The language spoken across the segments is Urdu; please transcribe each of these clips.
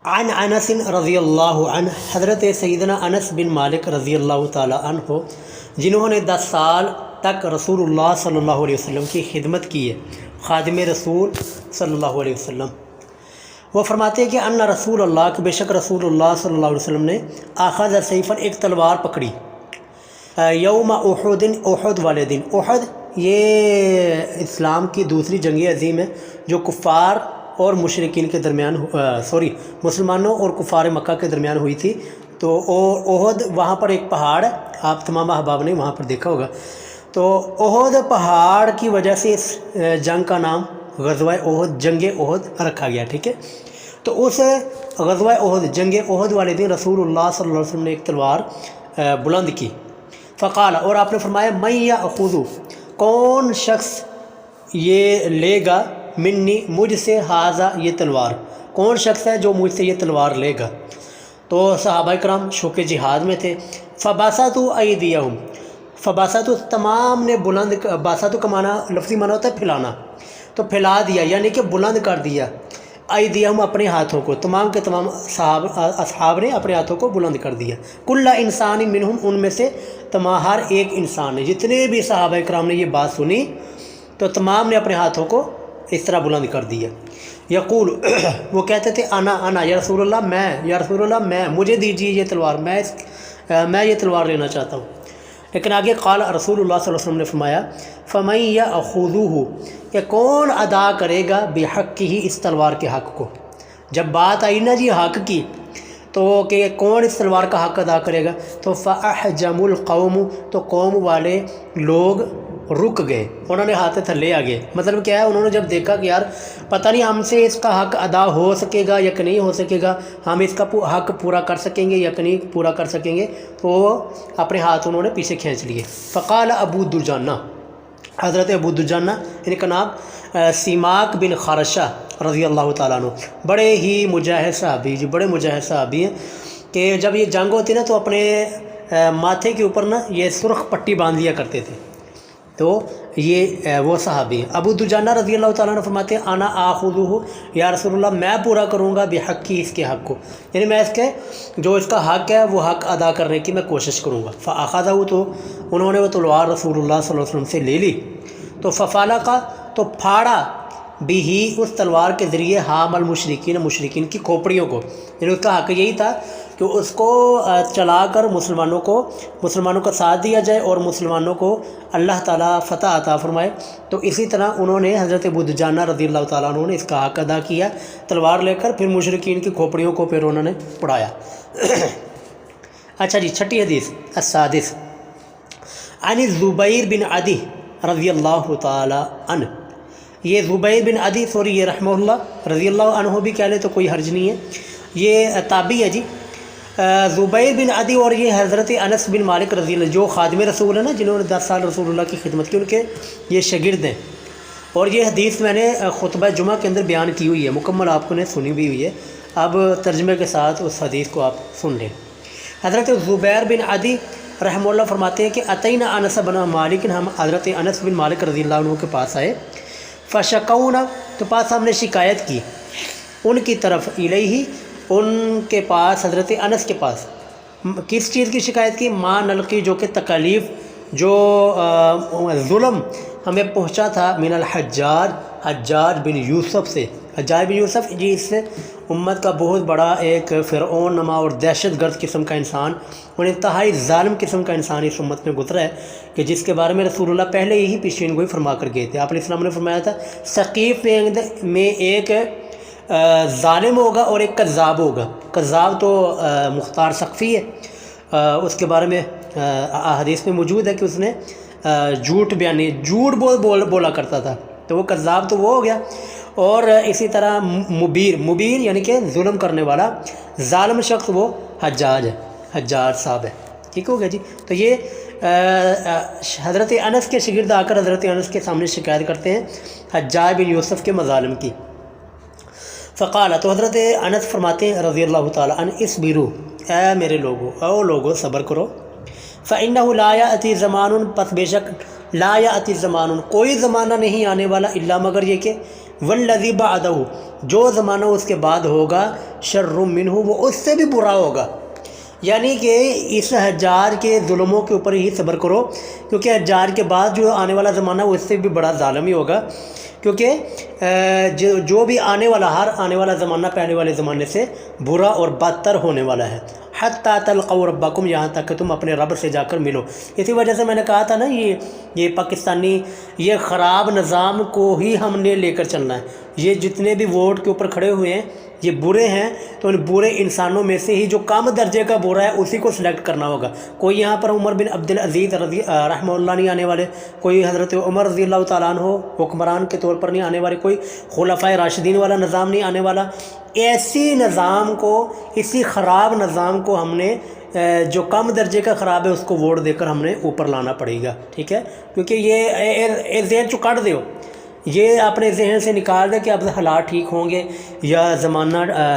عن انس رضی اللہ عنہ، حضرت سیدنا انس بن مالک رضی اللہ تعالی عنہ جنہوں نے 10 سال تک رسول اللہ صلی اللہ علیہ وسلم کی خدمت کی ہے، خادم رسول صلی اللہ علیہ وسلم، وہ فرماتے ہیں کہ ان رسول اللہ، کہ بے شک رسول اللہ صلی اللہ علیہ وسلم نے اخذ سیفا، ایک تلوار پکڑی، یوم احد، احد والے دن۔ احد یہ اسلام کی دوسری جنگ عظیم ہے جو کفار اور مشرکین کے درمیان مسلمانوں اور کفار مکہ کے درمیان ہوئی تھی۔ تو احد وہاں پر ایک پہاڑ ہے، آپ تمام احباب نے وہاں پر دیکھا ہوگا۔ تو احد پہاڑ کی وجہ سے اس جنگ کا نام غزوہ احد، جنگ احد رکھا گیا، ٹھیک ہے۔ تو اس غزوہ احد، جنگ احد والے دن رسول اللہ صلی اللہ علیہ وسلم نے ایک تلوار بلند کی، فقال، اور آپ نے فرمایا، من یأخذ، کون شخص یہ لے گا، منی، مجھ سے، ھذا، یہ تلوار، کون شخص ہے جو مجھ سے یہ تلوار لے گا؟ تو صحابہ کرام شوق جہاد میں تھے۔ فباسطوا ایدیہم، فباسطوا، تمام نے بلند، باسطوا کا معنی لفظی معنی ہوتا ہے پھیلانا، تو پھیلا دیا، یعنی کہ بلند کر دیا، ایدیہم، اپنے ہاتھوں کو، تمام کے تمام اصحاب نے اپنے ہاتھوں کو بلند کر دیا، کل انسان منہم، ان میں سے ہر ایک انسان نے، جتنے بھی صحابہ کرام نے یہ بات سنی تو تمام نے اپنے ہاتھوں کو اس طرح بلند کر دیا۔ یقول، وہ کہتے تھے، انا یا رسول اللہ، میں، یا رسول اللہ میں، مجھے دیجیے یہ تلوار، میں یہ تلوار لینا چاہتا ہوں۔ لیکن آگے قال رسول اللہ صلی اللہ علیہ وسلم نے فرمایا، فمن یأخذہ، کہ کون ادا کرے گا، بحقہ، اس تلوار کے حق کو۔ جب بات آئی نا جی حق کی، تو کہ کون اس تلوار کا حق ادا کرے گا، تو فاحجم القوم، تو قوم والے لوگ رک گئے، انہوں نے ہاتھ تھلے آ گئے۔ مطلب کیا ہے، انہوں نے جب دیکھا کہ یار پتہ نہیں ہم سے اس کا حق ادا ہو سکے گا یا کہ نہیں ہو سکے گا، ہم اس کا حق پورا کر سکیں گے یا کہ نہیں پورا کر سکیں گے، تو اپنے ہاتھ انہوں نے پیچھے کھینچ لیے۔ فقال ابو دجانہ، حضرت ابو دجانہ، ان کا نام سیماک بن خارشہ رضی اللہ تعالیٰ عنہ، بڑے ہی مجاہد صحابی، جی بڑے مجاہد صحابی ہیں، کہ جب یہ جنگ ہوتی نا تو اپنے ماتھے کے اوپر نا یہ سرخ پٹی باندھ لیا کرتے تھے، تو یہ وہ صحابی ہیں۔ ابو دجانہ رضی اللہ تعالیٰ عنہ فرماتے ہیں، انا آخذہ، یا رسول اللہ میں پورا کروں گا، بحقی، اس کے حق کو، یعنی میں اس کے جو اس کا حق ہے وہ حق ادا کرنے کی میں کوشش کروں گا۔ فاخذہ، تو انہوں نے وہ تلوار رسول اللہ صلی اللہ علیہ وسلم سے لے لی، تو ففلق، تو پھاڑا، بھی اس تلوار کے ذریعے حام المشرکین، مشرکین کی کھوپڑیوں کو، یعنی اس کا حق یہی تھا کہ اس کو چلا کر مسلمانوں کا ساتھ دیا جائے اور مسلمانوں کو اللہ تعالیٰ فتح عطا فرمائے۔ تو اسی طرح انہوں نے، حضرت ابو دجانہ رضی اللہ تعالیٰ عنہ نے اس کا حق ادا کیا، تلوار لے کر پھر مشرکین کی کھوپڑیوں کو پھر انہوں نے پڑھایا۔ اچھا جی، چھٹی حدیث، السادس، عن الزبیر بن عدی رضی اللہ تعالیٰ عنہ، یہ زبیر بن عدی، یہ رحمہ اللہ، رضی اللہ عنہ بھی کہہ لے تو کوئی حرج نہیں ہے، یہ تابعی ہے جی، زبیر بن عدی، اور یہ حضرت انس بن مالک رضی اللہ، جو خادم رسول ہے نا، جنہوں نے 10 سال رسول اللہ کی خدمت کی، ان کے یہ شاگرد ہیں۔ اور یہ حدیث میں نے خطبہ جمعہ کے اندر بیان کی ہوئی ہے، مکمل آپ کو نے سنی بھی ہوئی ہے، اب ترجمے کے ساتھ اس حدیث کو آپ سن لیں۔ حضرت زبیر بن عدی رحمہ اللہ فرماتے ہیں کہ اتینا انس بن مالک، ہم حضرت انس بن مالک رضی اللہ عنہ کے پاس آئے، فشکونا، تو پاس ہم نے شکایت کی، ان کی طرف، الیہ، ان کے پاس، حضرت انس کے پاس، کس چیز کی شکایت کی؟ ما نلقی، جو کہ تکالیف، جو ظلم ہمیں پہنچا تھا، من الحجاج، حجاج بن یوسف سے۔ حجاج بن یوسف جی اس امت کا بہت بڑا ایک فرعون نما اور دہشت گرد قسم کا انسان اور انتہائی ظالم قسم کا انسان اس امت میں گزرا ہے، کہ جس کے بارے میں رسول اللہ پہلے ہی پیشین گوئی فرما کر گئے تھے۔ آپ علیہ السلام نے فرمایا تھا، ثقیف میں ایک ظالم ہوگا اور ایک کذاب ہوگا۔ کذاب تو مختار ثقفی ہے، اس کے بارے میں حدیث میں موجود ہے کہ اس نے جھوٹ جھوٹ بولا کرتا تھا، تو وہ کذاب تو وہ ہو گیا۔ اور اسی طرح مبیر یعنی کہ ظلم کرنے والا ظالم شخص، وہ حجاج ہے، حجاج صاحب ہے، ٹھیک ہو گیا جی۔ تو یہ حضرت انس کے شاگرد آ کر حضرت انس کے سامنے شکایت کرتے ہیں حجاج بن یوسف کے مظالم کی۔ فقال، تو حضرت انس فرماتے ہیں رضی اللہ تعالیٰ عنہ، اصبروا، اے میرے لوگو صبر کرو، فإنہ لا یأتی زمان، پس بے شک لا یأتی زمان، کوئی زمانہ نہیں آنے والا، الا مگر یہ کہ والذی بعدہ، جو زمانہ اس کے بعد ہوگا شر منہ، وہ اس سے بھی برا ہوگا۔ یعنی کہ اس حجاج کے ظلموں کے اوپر ہی صبر کرو، کیونکہ حجاج کے بعد جو آنے والا زمانہ وہ اس سے بھی بڑا ظالم ہی ہوگا، کیونکہ جو بھی ہر آنے والا زمانہ پہلے والے زمانے سے برا اور بدتر ہونے والا ہے۔ حتیٰ تلقوا ربکم، یہاں تک کہ تم اپنے رب سے جا کر ملو۔ اسی وجہ سے میں نے کہا تھا نا، یہ پاکستانی یہ خراب نظام کو ہی ہم نے لے کر چلنا ہے۔ یہ جتنے بھی ووٹ کے اوپر کھڑے ہوئے ہیں یہ برے ہیں، تو ان برے انسانوں میں سے ہی جو کم درجے کا برا ہے اسی کو سلیکٹ کرنا ہوگا۔ کوئی یہاں پر عمر بن عبدالعزیز رحمہ اللہ نہیں آنے والے، کوئی حضرت عمر رضی اللہ تعالیٰ عنہ حکمران کے طور پر نہیں آنے والے، کوئی خلفائے راشدین والا نظام نہیں آنے والا۔ ایسی نظام کو، اسی خراب نظام کو ہم نے جو کم درجے کا خراب ہے اس کو ووٹ دے کر ہم نے اوپر لانا پڑے گا، ٹھیک ہے؟ کیونکہ یہ ذہن چو کاٹ دیو، یہ اپنے ذہن سے نکال دے کہ اب حالات ٹھیک ہوں گے یا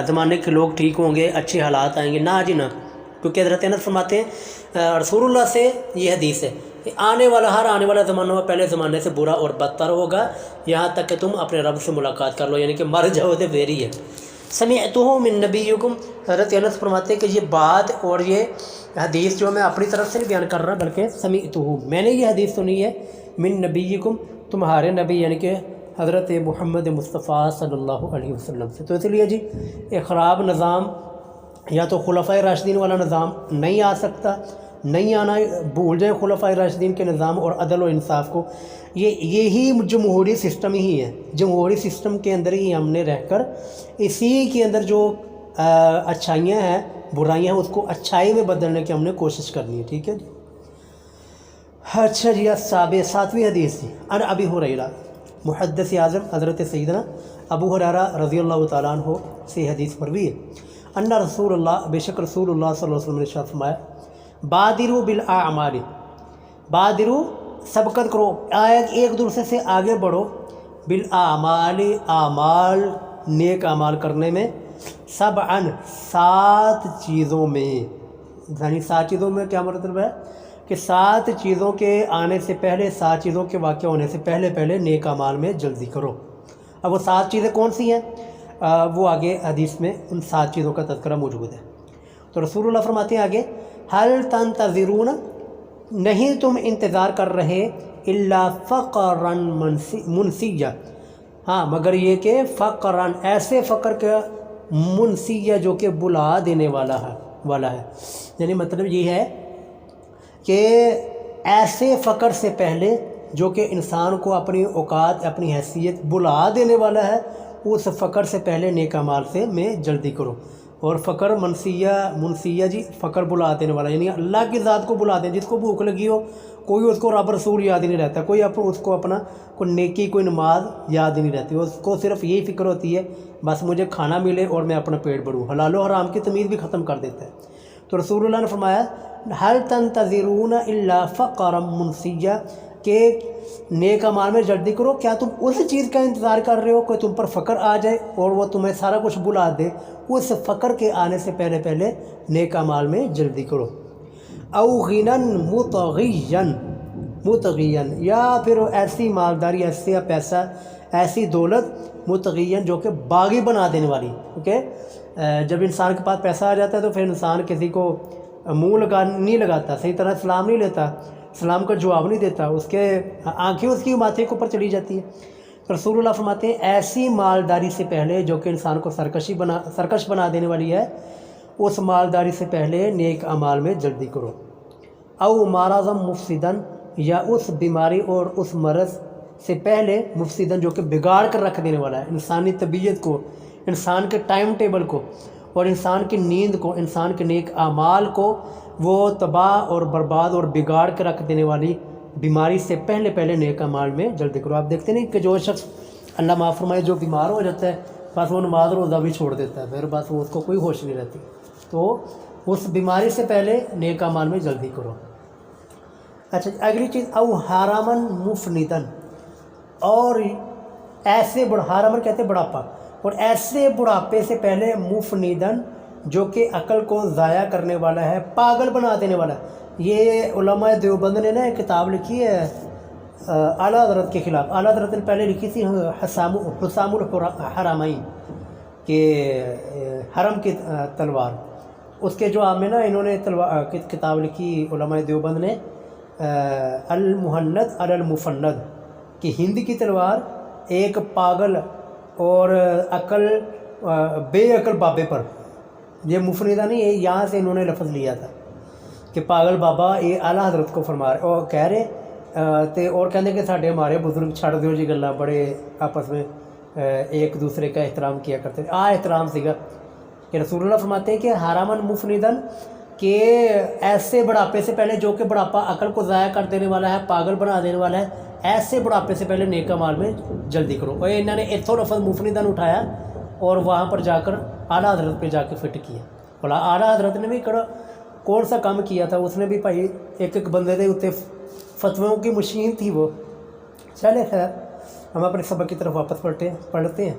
زمانے کے لوگ ٹھیک ہوں گے، اچھے حالات آئیں گے۔ نہ جی نہ، کیونکہ حضرت انس فرماتے ہیں رسول اللہ سے یہ حدیث ہے کہ ہر آنے والا زمانہ پہلے زمانے سے برا اور بدتر ہوگا، یہاں تک کہ تم اپنے رب سے ملاقات کر لو، یعنی کہ مر جاؤ تو ویری ہے۔ سمعتہ من نبیکم، حضرت انس فرماتے ہیں کہ یہ بات اور یہ حدیث جو میں اپنی طرف سے نہیں بیان کر رہا، بلکہ سمعتہ، میں نے یہ حدیث سنی ہے من نبیکم، تمہارے نبی یعنی کہ حضرت محمد مصطفیٰ صلی اللہ علیہ وسلم سے۔ تو اس لیے جی ایک خراب نظام یا تو خلفائے راشدین والا نظام نہیں آ سکتا، نہیں آنا، بھول جائیں خلفائے راشدین کے نظام اور عدل و انصاف کو۔ یہی جمہوری سسٹم ہی ہے، جمہوری سسٹم کے اندر ہی ہم نے رہ کر اسی کے اندر جو اچھائیاں ہیں برائیاں ہیں اس کو اچھائی میں بدلنے کی ہم نے کوشش کرنی ہے، ٹھیک ہے جی۔ اچھا جی، ساتویں حدیث جی، ان ابی ہریرہ، محدث اعظم حضرت سیدنا ابو ہریرہ رضی اللہ تعالیٰ عنہ سے حدیث مروی ہے، ان رسول اللہ، بے شک رسول اللہ صلی اللہ علیہ وسلم نے ارشاد فرمایا، بادروا بالاعمال، بادروا سبقت کرو، ایک دوسرے سے آگے بڑھو، بالاعمال، اعمال نیک اعمال کرنے میں، سبعن 7 چیزوں میں، یعنی 7 چیزوں میں کیا مطلب ہے کہ 7 چیزوں کے آنے سے پہلے، 7 چیزوں کے واقع ہونے سے پہلے نیک اعمال میں جلدی کرو۔ اب وہ 7 چیزیں کون سی ہیں وہ آگے حدیث میں ان 7 چیزوں کا تذکرہ موجود ہے۔ تو رسول اللہ فرماتے ہیں آگے، حل تنتظرون، نہیں تم انتظار کر رہے، الا فقرا منسیہ، ہاں مگر یہ کہ فقرا، ایسے فقر کا، منسیہ جو کہ بلا دینے والا ہے، یعنی مطلب یہ ہے کہ ایسے فقر سے پہلے جو کہ انسان کو اپنی اوقات، اپنی حیثیت بلا دینے والا ہے، اس فقر سے پہلے نیک اعمال سے میں جلدی کرو۔ اور فقر منسیہ جی، فقر بلا دینے والا، یعنی اللہ کی ذات کو بلا دیں۔ جس کو بھوک لگی ہو، کوئی اس کو رب رسول یاد ہی نہیں رہتا، کوئی اس کو اپنا کوئی نیکی، کوئی نماز یاد ہی نہیں رہتی، اس کو صرف یہی فکر ہوتی ہے بس مجھے کھانا ملے اور میں اپنا پیٹ بھروں، حلال و حرام کی تمیز بھی ختم کر دیتا ہے۔ تو رسول اللہ نے فرمایا، حل تنتظرون الا فقرا منسیہ، کہ نیک اعمال میں جلدی کرو، کیا تم اس چیز کا انتظار کر رہے ہو کہ تم پر فقر آ جائے اور وہ تمہیں سارا کچھ بلا دے؟ اس فقر کے آنے سے پہلے نیک اعمال میں جلدی کرو۔ او غنی متغین، یا پھر ایسی مالداری، ایسا پیسہ، ایسی دولت، متغین جو کہ باغی بنا دینے والی، کیونکہ جب انسان کے پاس پیسہ آ جاتا ہے تو پھر انسان کسی کو منہ نہیں لگاتا، صحیح طرح سلام نہیں لیتا، سلام کا جواب نہیں دیتا، اس کے آنکھیں اس کی ماتھے کے اوپر چلی جاتی ہے۔ رسول اللہ فرماتے ہیں ایسی مالداری سے پہلے جو کہ انسان کو سرکش بنا دینے والی ہے، اس مالداری سے پہلے نیک اعمال میں جلدی کرو۔ او مرض مفسدن، یا اس بیماری اور اس مرض سے پہلے، مفسدن جو کہ بگاڑ کر رکھ دینے والا ہے، انسانی طبیعت کو، انسان کے ٹائم ٹیبل کو، اور انسان کی نیند کو، انسان کے نیک اعمال کو وہ تباہ اور برباد اور بگاڑ کے رکھ دینے والی بیماری سے پہلے نیک اعمال میں جلدی کرو۔ آپ دیکھتے نہیں کہ جو شخص، اللہ معاف فرمائے، جو بیمار ہو جاتا ہے بس وہ نماز روزہ بھی چھوڑ دیتا ہے، پھر بس اس کو کوئی ہوش نہیں رہتی۔ تو اس بیماری سے پہلے نیک اعمال میں جلدی کرو۔ اچھا، اگلی چیز، او حرامن مفندن، اور ایسے حرامن کہتے ہیں بڑھاپا، اور ایسے بڑھاپے سے پہلے مفندن جو کہ عقل کو ضائع کرنے والا ہے، پاگل بنا دینے والا ہے۔ یہ علماء دیوبند نے نا ایک کتاب لکھی ہے اعلیٰ حضرت کے خلاف. اعلیٰ حضرت نے پہلے لکھی تھی حسام الحرمین کہ حرم کی تلوار. اس کے جواب میں نا انہوں نے کتاب لکھی علماء دیوبند نے المہند علی المفند کہ ہند کی تلوار ایک پاگل اور بے عقل بابے پر. یہ مفندہ نہیں ہے، یہاں سے انہوں نے لفظ لیا تھا کہ پاگل بابا یہ اعلیٰ حضرت کو فرما رہے اور کہہ رہے تے اور کہنے کہ ساڈے ہمارے بزرگ چھڑ دیو جی گلاں، بڑے آپس میں ایک دوسرے کا احترام کیا کرتے تھے. احترام سیگا کہ رسول اللہ فرماتے ہیں کہ حرامن مفندن کہ ایسے بڑھاپے سے پہلے جو کہ بڑھاپا عقل کو ضائع کر دینے والا ہے، پاگل بنا دینے والا ہے، ایسے بڑھاپے سے پہلے نیک اعمال میں جلدی کرو. اور انہوں نے اتھوں لفظ مفندن اٹھایا اور وہاں پر جا کر اعلیٰ حضرت پہ جا کے فٹ کیا. بولا اعلیٰ حضرت نے بھی کون سا کام کیا تھا، اس نے بھی بھائی ایک بندے دے اتنے فتووں کی مشین تھی وہ. چلے خیر ہم اپنے سبق کی طرف واپس پڑھتے ہیں.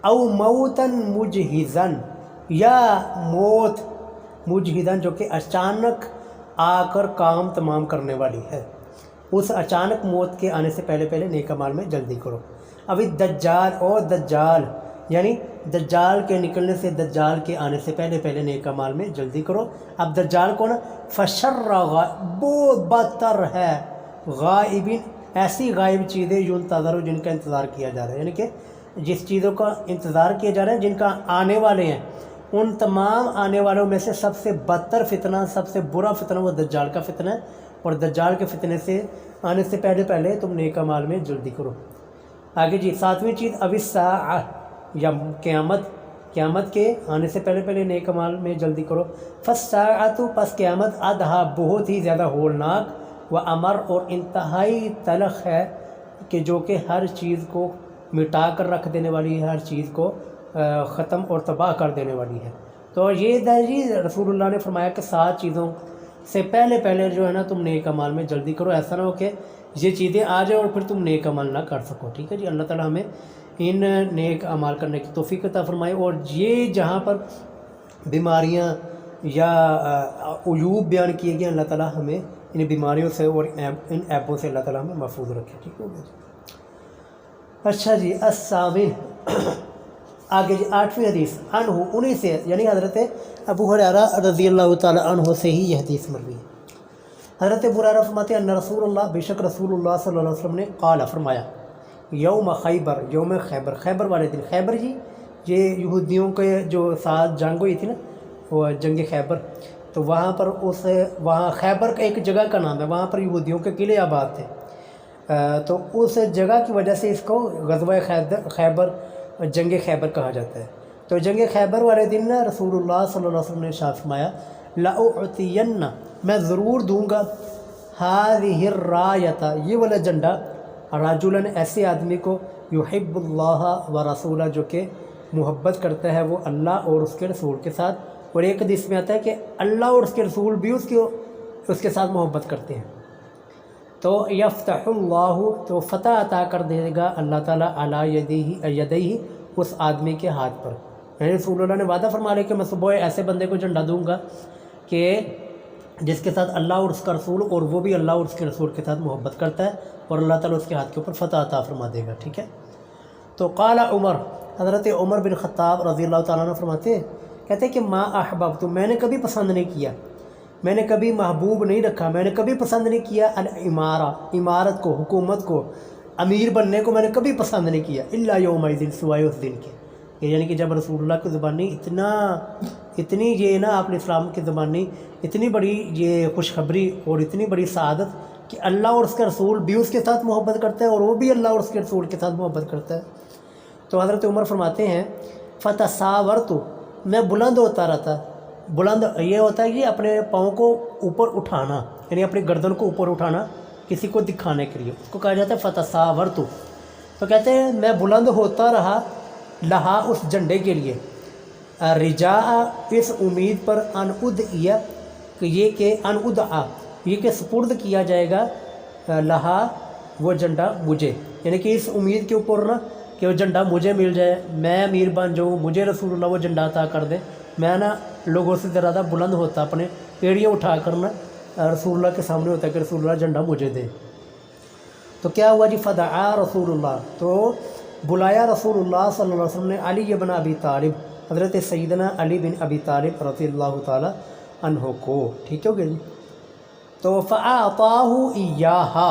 او موتن مجہزن، یا موت مجہزن جو کہ اچانک آ کر کام تمام کرنے والی ہے، اس اچانک موت کے آنے سے پہلے نیک اعمال میں جلدی کرو. ابھی دجال اور دجال یعنی دجال کے نکلنے سے، دجال کے آنے سے پہلے نیک اعمال میں جلدی کرو. اب دجال کو نا فشر بہت بدتر ہے غائبین، ایسی غائب چیزیں ينتظر جن کا انتظار کیا جا رہا ہے، یعنی کہ جس چیزوں کا انتظار کیا جا رہا ہے جن کا آنے والے ہیں، ان تمام آنے والوں میں سے سب سے بدتر فتنہ، سب سے برا فتنہ وہ دجال کا فتنہ ہے. اور دجال کے فتنے سے آنے سے پہلے تم نیک اعمال میں جلدی کرو. آگے جی 7ویں چیز ابھی الساعہ یا قیامت کے آنے سے پہلے نیک اعمال میں جلدی کرو. فالساعۃ پس قیامت ادھا بہت ہی زیادہ ہولناک و امر اور انتہائی تلخ ہے کہ جو کہ ہر چیز کو مٹا کر رکھ دینے والی ہے، ہر چیز کو ختم اور تباہ کر دینے والی ہے. تو یہ جی رسول اللہ نے فرمایا کہ 7 چیزوں سے پہلے جو ہے نا تم نیک اعمال میں جلدی کرو. ایسا نہ ہو کہ یہ چیزیں آ جائیں اور پھر تم نیک عمل نہ کر سکو. ٹھیک ہے جی، اللہ تعالیٰ ہمیں ان نیک اعمال کرنے کی توفیق عطا فرمائے. اور یہ جہاں پر بیماریاں یا عیوب بیان کیے گئے، اللہ تعالیٰ ہمیں ان بیماریوں سے اور ان ایبوں سے اللہ تعالیٰ ہمیں محفوظ رکھے. ٹھیک ہو گیا جی. اچھا جی الثامن آگے جی 8ویں حدیث عنہ، انہیں سے یعنی حضرت ابو ہریرہ رضی اللہ تعالیٰ عنہ سے ہی یہ حدیث مروی ہے. حضرت ابو ہریرہ فرماتے ہیں ان رسول اللہ، بے شک رسول اللہ صلی اللہ علیہ وسلم نے قال فرمایا یوم خیبر، یوم خیبر والے دن. خیبر جی یہ یہودیوں کے جو ساتھ جنگ ہوئی تھی نا، وہ جنگ خیبر، تو وہاں پر وہاں خیبر کا ایک جگہ کا نام ہے، وہاں پر یہودیوں کے قلعے آباد تھے. تو اس جگہ کی وجہ سے اس کو غزوہ خیبر، جنگ خیبر کہا جاتا ہے. تو جنگ خیبر والے دن نا رسول اللہ صلی اللہ علیہ وسلم نے ارشاد فرمایا لأعطین، میں ضرور دوں گا، ہذہ الرایۃ، یہ والا جھنڈا، رجلاً ایسے آدمی کو، یحب اللہ و رسولہ، جو کہ محبت کرتا ہے وہ اللہ اور اس کے رسول کے ساتھ. اور ایک حدیث میں آتا ہے کہ اللہ اور اس کے رسول بھی اس کے ساتھ محبت کرتے ہیں. تو یفتح اللہ، تو فتح عطا کر دے گا اللہ تعالیٰ علی یدیہ، اس آدمی کے ہاتھ پر. یعنی رسول اللہ نے وعدہ فرما لیا کہ میں صبح ایسے بندے کو جھنڈا دوں گا کہ جس کے ساتھ اللہ اور اس کا رسول، اور وہ بھی اللہ اور اس کے رسول کے ساتھ محبت کرتا ہے، اور اللہ تعالیٰ اس کے ہاتھ کے اوپر فتح عطا فرما دے گا. ٹھیک ہے. تو قال عمر، حضرت عمر بن خطاب رضی اللہ تعالیٰ عنہ فرماتے ہیں، کہتے ہیں کہ ما احببت، میں نے کبھی پسند نہیں کیا، میں نے کبھی محبوب نہیں رکھا، میں نے کبھی پسند نہیں کیا الامارہ، امارت کو، حکومت کو، امیر بننے کو میں نے کبھی پسند نہیں کیا، الا یوم الدین، سوائے اس دن کے. یعنی کہ جب رسول اللہ کی زبانی اتنی یہ نا آپ نے اسلام کی زبانی اتنی بڑی یہ خوشخبری اور اتنی بڑی سعادت کہ اللہ اور اس کے رسول بھی اس کے ساتھ محبت کرتا ہے اور وہ بھی اللہ اور اس کے رسول کے ساتھ محبت کرتا ہے. تو حضرت عمر فرماتے ہیں فتساورت، میں بلند ہوتا رہتا. بلند یہ ہوتا ہے کہ اپنے پاؤں کو اوپر اٹھانا، یعنی اپنی گردن کو اوپر اٹھانا کسی کو دکھانے کے لیے، اس کو کہا جاتا ہے فتساورت. تو کہتے ہیں میں بلند ہوتا رہا لہا، اس جھنڈے کے لیے، رجاء، اس امید پر، ان ادعیہ، کہ ان ادعا، یہ کہ سپرد کیا جائے گا، لہا، وہ جھنڈا مجھے، یعنی کہ اس امید کے اوپر نا کہ وہ جھنڈا مجھے مل جائے، میں امیر بن جاؤں، مجھے رسول اللہ وہ جھنڈا عطا کر دے، میں نا لوگوں سے زیادہ بلند ہوتا، اپنے ایڑیاں اٹھا کر نا رسول اللہ کے سامنے ہوتا ہے کہ رسول اللہ جھنڈا مجھے دے. تو کیا ہوا جی، فدعا رسول اللہ، تو بلایا رسول اللہ صلی اللہ علیہ وسلم نے علی بن ابی طالب، حضرت سیدنا علی بن ابی طالب رضی اللہ تعالی عنہ کو، ٹھیک ہو گیا جی۔ تو فَأَعْطَاهُ إِيَّاهَا،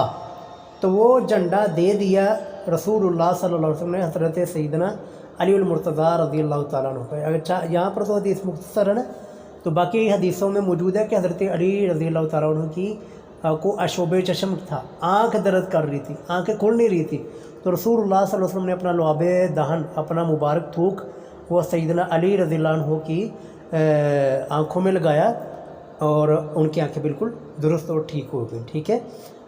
تو وہ جھنڈا دے دیا رسول اللہ صلی اللہ علیہ وسلم نے حضرت سیدنا علی المرتضیٰ رضی اللہ تعالیٰ عنہ کو۔ اگر یہاں پر تو حدیث مختصر ہے نا، تو باقی حدیثوں میں موجود ہے کہ حضرت علی رضی اللہ تعالیٰ عنہ کی کو اشوب چشم تھا، آنکھ درد کر رہی تھی، آنکھیں کھل نہیں رہی تھی، تو رسول اللہ صلی اللہ علیہ وسلم نے اپنا لعاب دہن، اپنا مبارک تھوک وہ سیدنا علی رضی اللہ عنہ کی آنکھوں میں لگایا، اور ان کی آنکھیں بالکل درست اور ٹھیک ہو گئیں، ٹھیک ہے۔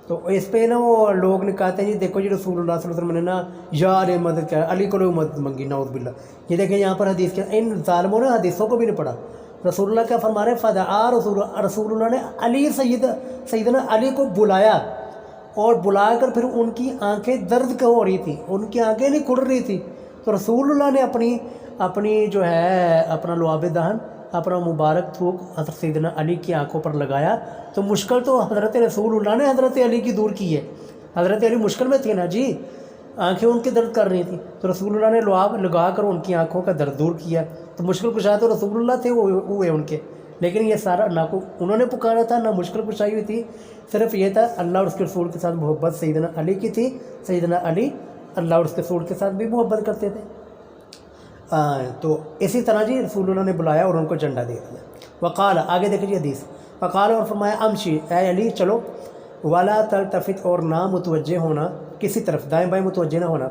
تو اس پہ نا وہ لوگ نکالتے ہیں جی دیکھو جی رسول اللہ صلی اللہ علیہ وسلم نے نا یار مدد کیا، علی کو مدد منگی، نعوذ باللہ۔ یہ دیکھیں یہاں پر حدیث کیا، ان ظالموں نے حدیثوں کو بھی نہیں پڑھا۔ رسول اللہ کیا فرما رہے ہیں، فدعا رسول اللہ نے علی سیدنا علی کو بلایا، اور بلا کر پھر ان کی آنکھیں درد ہو رہی تھی، ان کی آنکھیں نہیں کھل رہی تھی، تو رسول اللہ نے اپنی جو ہے اپنا لعاب دہن، اپنا مبارک تھوک حضرت سیدنا علی کی آنکھوں پر لگایا۔ تو مشکل تو حضرت رسول اللہ نے حضرت علی کی دور کی ہے، حضرت علی مشکل میں تھے نا جی، آنکھیں ان کی درد کر رہی تھیں، تو رسول اللہ نے لعاب لگا کر ان کی آنکھوں کا درد دور کیا۔ تو مشکل کشا تو رسول اللہ تھے، وہ ہوئے ان کے، لیکن یہ سارا نہ کو انہوں نے پکارا تھا، نہ مشکل کشائی ہوئی تھی، صرف یہ تھا اللہ اور اس کے رسول کے ساتھ محبت سیدنا علی کی تھی، سیدنا علی اللہ اور اس کے رسول کے ساتھ بھی محبت کرتے تھے۔ تو اسی طرح جی رسول اللہ نے بلایا اور ان کو جھنڈا دے دیا۔ وقال، آگے دیکھیں جی حدیث، وقال، اور فرمایا امشی، اے علی چلو، ولا تلتفت، اور نہ متوجہ ہونا کسی طرف، دائیں بائیں متوجہ نہ ہونا،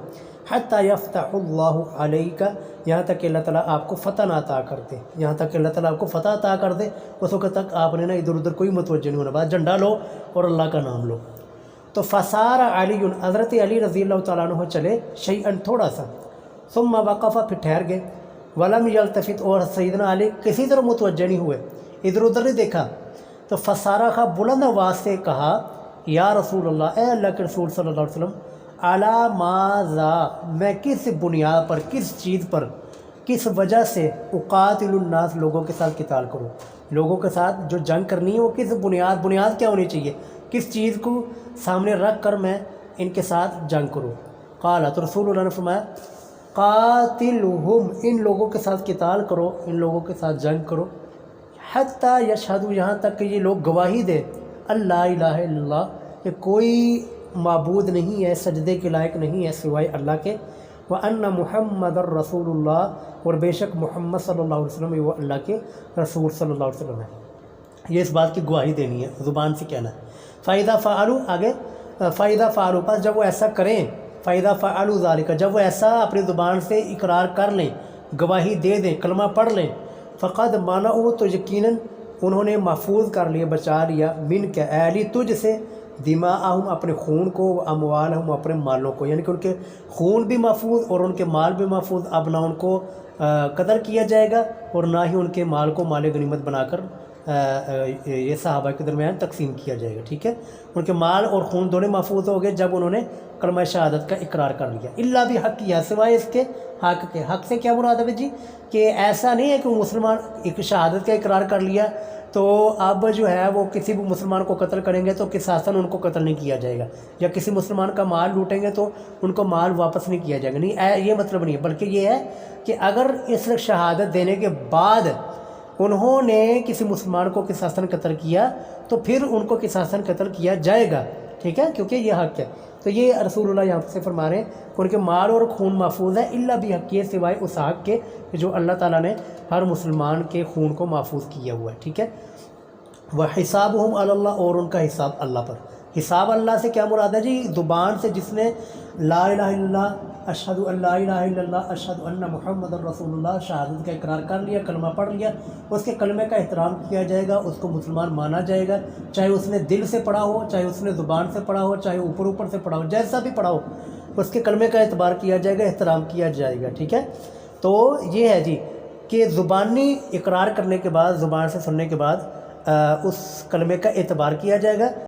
حتی یفتح اللہ علیک، یہاں تک کہ اللہ تعالیٰ آپ کو فتح نہ عطا کر دے، یہاں تک کہ اللہ تعالیٰ آپ کو فتح عطا کر دے، اس وقت تک آپ نے نا ادھر ادھر کوئی متوجہ نہیں ہونا، بس جھنڈا لو اور اللہ کا نام لو۔ تو فسار علی، حضرت علی رضی اللہ تعالیٰ عنہ چلے، شیئن تھوڑا سا، ثم وقف، پھر ٹھہر گئے، ولم یلتفت، اور سیدنا علی کسی طرح متوجہ نہیں ہوئے، ادھر ادھر نہیں دیکھا۔ تو فسارہ، بلند آواز سے کہا، یا رسول اللہ، اے اللہ کے رسول صلی اللہ علیہ وسلم، علی ماذا، میں کس بنیاد پر، کس چیز پر، کس وجہ سے اقاتل الناس، لوگوں کے ساتھ قتال کروں، لوگوں کے ساتھ جو جنگ کرنی ہے وہ کس بنیاد کیا ہونی چاہیے، کس چیز کو سامنے رکھ کر میں ان کے ساتھ جنگ کروں۔ قال، تو رسول اللہ نے فرمایا، قاتلہم، ان لوگوں کے ساتھ قتال کرو، ان لوگوں کے ساتھ جنگ کرو، حتی یشہدوا، یہاں تک کہ یہ لوگ گواہی دے، اللہ الہ الا اللہ، کہ کوئی معبود نہیں ہے، سجدے کے لائق نہیں ہے سوائے اللہ کے، وَأَنَّ مُحَمَّدَ الرَّسُولُ اللّہ، اور بے شک محمد صلی اللہ علیہ وسلم وہ اللہ کے رسول صلی اللہ علیہ وسلم ہے، یہ اس بات کی گواہی دینی ہے، زبان سے کہنا ہے۔ فَإِذَا فَعَلُوا، آگے فَإِذَا فَعَلُوا، پس جب وہ ایسا کریں، فَإِذَا فَعَلُوا ذَلِكَ، جب وہ ایسا اپنی زبان سے اقرار کر لیں، گواہی دے دیں، کلمہ پڑھ لیں، فقد مَنَعُوا، تو یقیناً انہوں نے محفوظ کر لیا، بچا لیا، من کے، اے علی، تجھ سے، دماءہم، اپنے خون کو، اموالہم، اپنے مالوں کو، یعنی کہ ان کے خون بھی محفوظ اور ان کے مال بھی محفوظ، اب نہ ان کو قتل کیا جائے گا اور نہ ہی ان کے مال کو مال غنیمت بنا کر یہ صحابہ کے درمیان تقسیم کیا جائے گا، ٹھیک ہے۔ ان کے مال اور خون دونوں محفوظ ہو گئے جب انہوں نے کلمہ شہادت کا اقرار کر لیا، الا بھی حق کیا، سوائے اس کے حق کے۔ حق سے کیا مراد ہے جی، کہ ایسا نہیں ہے کہ مسلمان ایک شہادت کا اقرار کر لیا تو اب جو ہے وہ کسی بھی مسلمان کو قتل کریں گے تو قصاصاً ان کو قتل نہیں کیا جائے گا، یا کسی مسلمان کا مال لوٹیں گے تو ان کو مال واپس نہیں کیا جائے گا، نہیں، یہ مطلب نہیں ہے، بلکہ یہ ہے کہ اگر اس شہادت دینے کے بعد انہوں نے کسی مسلمان کو قصاصاً قتل کیا تو پھر ان کو قصاصاً قتل کیا جائے گا، ٹھیک ہے، کیونکہ یہ حق ہے۔ تو یہ رسول اللہ یہاں سے فرما رہے ہیں کہ ان کے مال اور خون محفوظ ہے، الا بھی حق کے، سوائے اس حق کے جو اللہ تعالیٰ نے ہر مسلمان کے خون کو محفوظ کیا ہوا ہے، ٹھیک ہے۔ وَحِسَابُهُمْ عَلَى اللّہ، اور ان کا حساب اللہ پر۔ حساب اللہ سے کیا مراد ہے جی، زبان سے جس نے لا الہ الا اللہ، اشہد ان لا الہ الا اللہ، اشہد ان محمد الرسول اللہ، شہادت کا اقرار کر لیا، کلمہ پڑھ لیا، اس کے کلمے کا احترام کیا جائے گا، اس کو مسلمان مانا جائے گا، چاہے اس نے دل سے پڑھا ہو، چاہے اس نے زبان سے پڑھا ہو، چاہے اوپر سے پڑھا ہو، جیسا بھی پڑھا ہو، اس کے کلمے کا اعتبار کیا جائے گا، احترام کیا جائے گا، ٹھیک ہے۔ تو یہ ہے جی کہ زبانی اقرار کرنے کے بعد، زبان سے سننے کے بعد اس کلمے کا اعتبار کیا جائے گا،